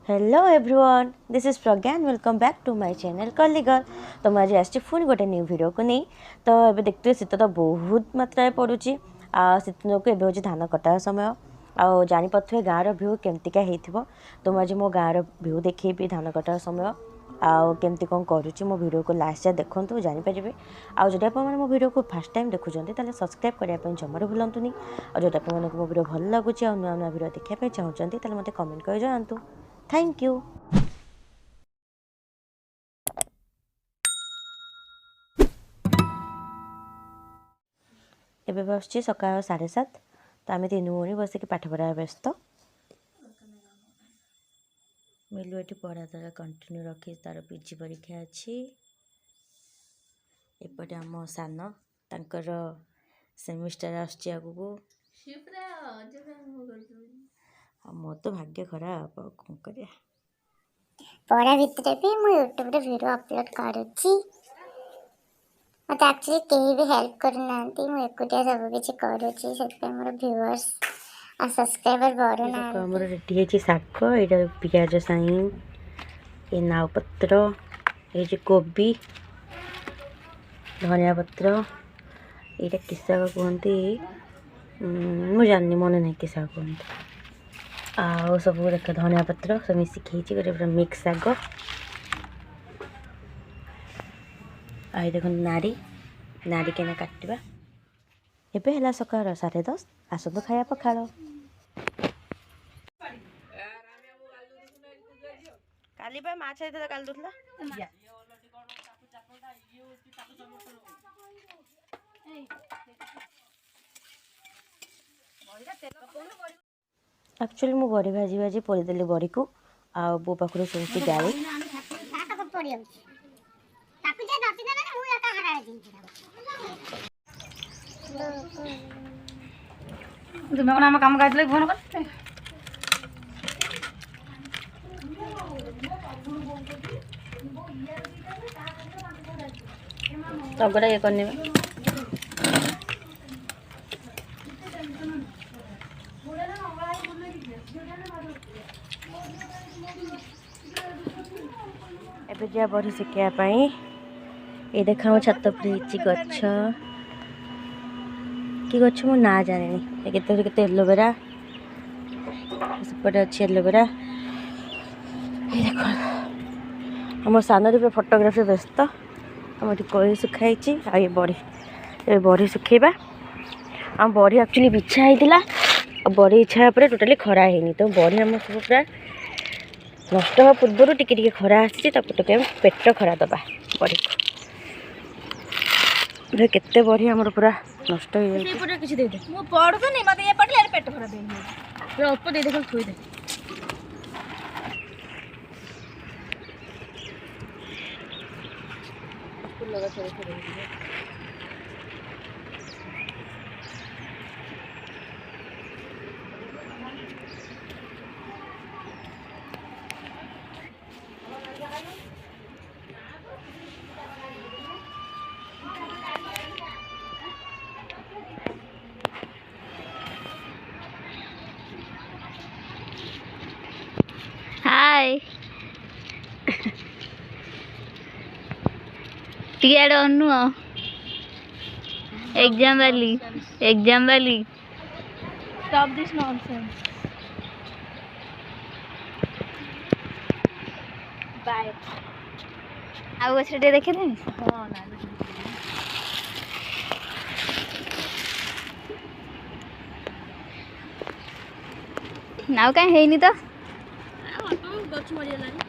Hello everyone, this is Pragyan. Welcome back to my channel कलिगर। तो मुझे आज पुणी गोटे न्यू वीडियो को नहीं। तो ये देखते शीत तो बहुत मात्रा पड़ुची। शीत को एवं हूँ धान कटा समय। आउ जापे गाँव भ्यू केमतिका हो। तो मुझे मो गाँव भ्यू देखी धान कटा समय आमती कौन करुच्ची मो वीडियो को लास्ट जाए देखूँ जानीपर। आदि आप मो वीडियो को फास्ट टाइम देखुं तो सब्सक्राइब करने जमार भूलुनी। और जो आप मो वीडियो भल लगुच नुआ नुआ वीडियो देखा चाहते तो मत कमेंट कर जातु। Thank you. एबे बस सकाल 7:30। तो आम 3 भौणी बसिक पाठ पढ़ा व्यस्त। मिलू ये पढ़ा तार कंटिन्यू रखी तार पीजी परीक्षा अच्छी। एपटे आम सान तांकर सेमिस्टर आसची आगु। मोर तो भाग्य खराब कौन कर पढ़ा भितर भी मुझे यूट्यूब रे वीडियो अपलोड करुच्ची। मत एक्चुअली कहीं भी हेल्प करना मुझे एकुटिया सब किसी करुच्ची से मोर व्यूअर्स और सब्सक्राइबर बढ़ुना। हमर रेडी है शाग, ये पियाज साई, ये नाव पत्र, ये कोबी, धनिया पत्र, ये कि शाग कहते मुझे जानी मन ना कि शाग कहते आ सब देख धनिया पत्र सब मिसिकी गोटे पूरा मिक्स शाग। आई देख नाड़ी नाड़ी के काटा एबे है सकाल 10:30। आसतु खाया पखाड़। काली पे माछ आइते काली दुथला एक्चुअली मु बड़ी भाजी भाजी पोड़ीदेली बड़ी को आ बो पाखु शुणुची गाड़ी। तुम्हें कौन आम काम कर फोन कर तगड़ा ये करने में एबे जा बड़ी शिखापी ये देखा छत पर गछ कि गछ मो ना जानी के एलोवेरा सेपटे अच्छी एलोवेरा। ये देख आम सान फोटोग्राफी व्यस्त। आम कोई सुखाई आ ये बड़ी ए बड़ी सुखेबा। आम बड़ी एक्चुअली बिछा होता बड़ी इच्छा पर टोटाली खरा है तो बड़ी आम सब पूरा नष्ट हवा पूर्व टिके खरा आसी पेट खरा दबा बड़ी केते बड़ी आमर पूरा नष्ट हो हाय टीआर अनु एग्जाम वाली स्टॉप दिस नॉनसेंस बाय आउ गछटे देखे थे। हां ना नाउ कहीं है नहीं तो गछ मरिगलानी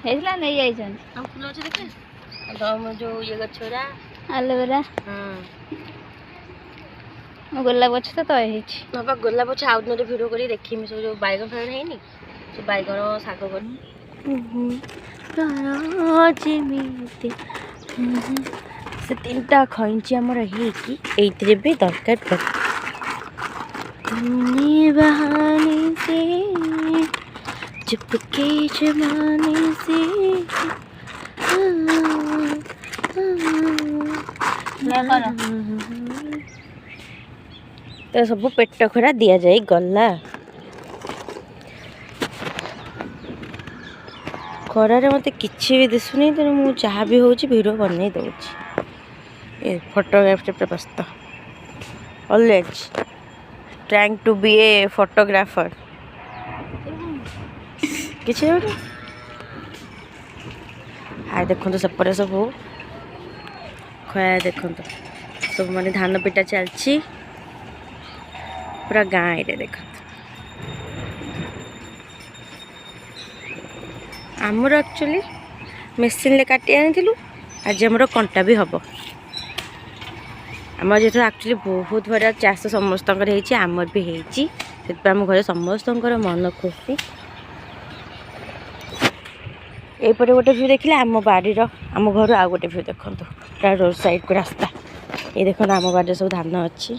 हेला नहीं जाइछन हम फूल अच्छे देखे हम जो ये गछरा एलोवेरा गोलाप गछ तो है बाबा गोलाप गछ आउ दिन वीडियो करी देखी सब जो बैगन फैगन है सब बैगन शाग से 3टा खईची आमर है भी दरकार बहाने से चुपके जमाने से तो सब पेट खरा दि जाए गला। ଖରାରେ ମୋତେ କିଛି ବି ଦିଶୁନି, ତେଣୁ ମୁଁ ଯାହା ବି ହେଉଛି ଭିଡ଼ିଓ ବନେଇ ଦେଉଛି। ଏ ଫଟୋଗ୍ରାଫରେ ପୁରା ବ୍ୟସ୍ତ, ଅଲୱେଜ୍ ଟ୍ରାଇଙ୍ଗ ଟୁ ବି ଏ ଫଟୋଗ୍ରାଫର। କିଛି ହେଉନି। ଆଉ ଦେଖନ୍ତୁ ସେପଟେ ସବୁ ଖରା ଦେଖନ୍ତୁ, ସବୁ ମାନେ ଧାନ ପିଟା ଚାଲିଛି ପୁରା ଗାଁ ଏଇଟା ଦେଖନ୍ତୁ। ଆମର ଆକ୍ଚୁଆଲି ମେସିନ୍ରେ କାଟି ଆଣିଥିଲୁ, ଆଜି ଆମର କଣ୍ଟା ବି ହେବ। ଆମର ଯେହେତୁ ଆକ୍ଚୁଆଲି ବହୁତ ବଢ଼ିଆ ଚାଷ ସମସ୍ତଙ୍କର ହେଇଛି, ଆମର ବି ହେଇଛି, ସେଥିପାଇଁ ଆମ ଘରେ ସମସ୍ତଙ୍କର ମନ ଖୁସି। ଏଇପଟେ ଗୋଟେ ଭ୍ୟୁ ଦେଖିଲେ ଆମ ବାଡ଼ିର, ଆମ ଘରୁ ଆଉ ଗୋଟେ ଭ୍ୟୁ ଦେଖନ୍ତୁ, ପୁରା ରୋଡ଼ ସାଇଡ଼୍କୁ ରାସ୍ତା। ଏଇ ଦେଖନ୍ତୁ ଆମ ବାଡ଼ିରେ ସବୁ ଧାନ ଅଛି।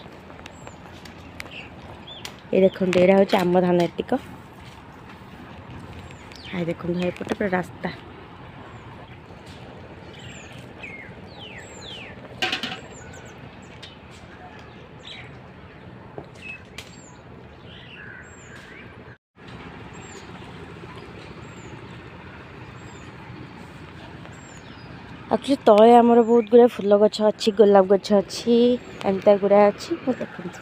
ଏଇ ଦେଖନ୍ତୁ ଏଇଟା ହେଉଛି ଆମ ଧାନ ଏତିକ। ଆଉ ଦେଖନ୍ତୁ ଏପଟେ ପୁରା ରାସ୍ତା। ଆକ୍ଚୁଆଲି ତଳେ ଆମର ବହୁତ ଗୁଡ଼ାଏ ଫୁଲ ଗଛ ଅଛି, ଗୋଲାପ ଗଛ ଅଛି, ଏମିତିଆ ଗୁଡ଼ାଏ ଅଛି। ଦେଖନ୍ତୁ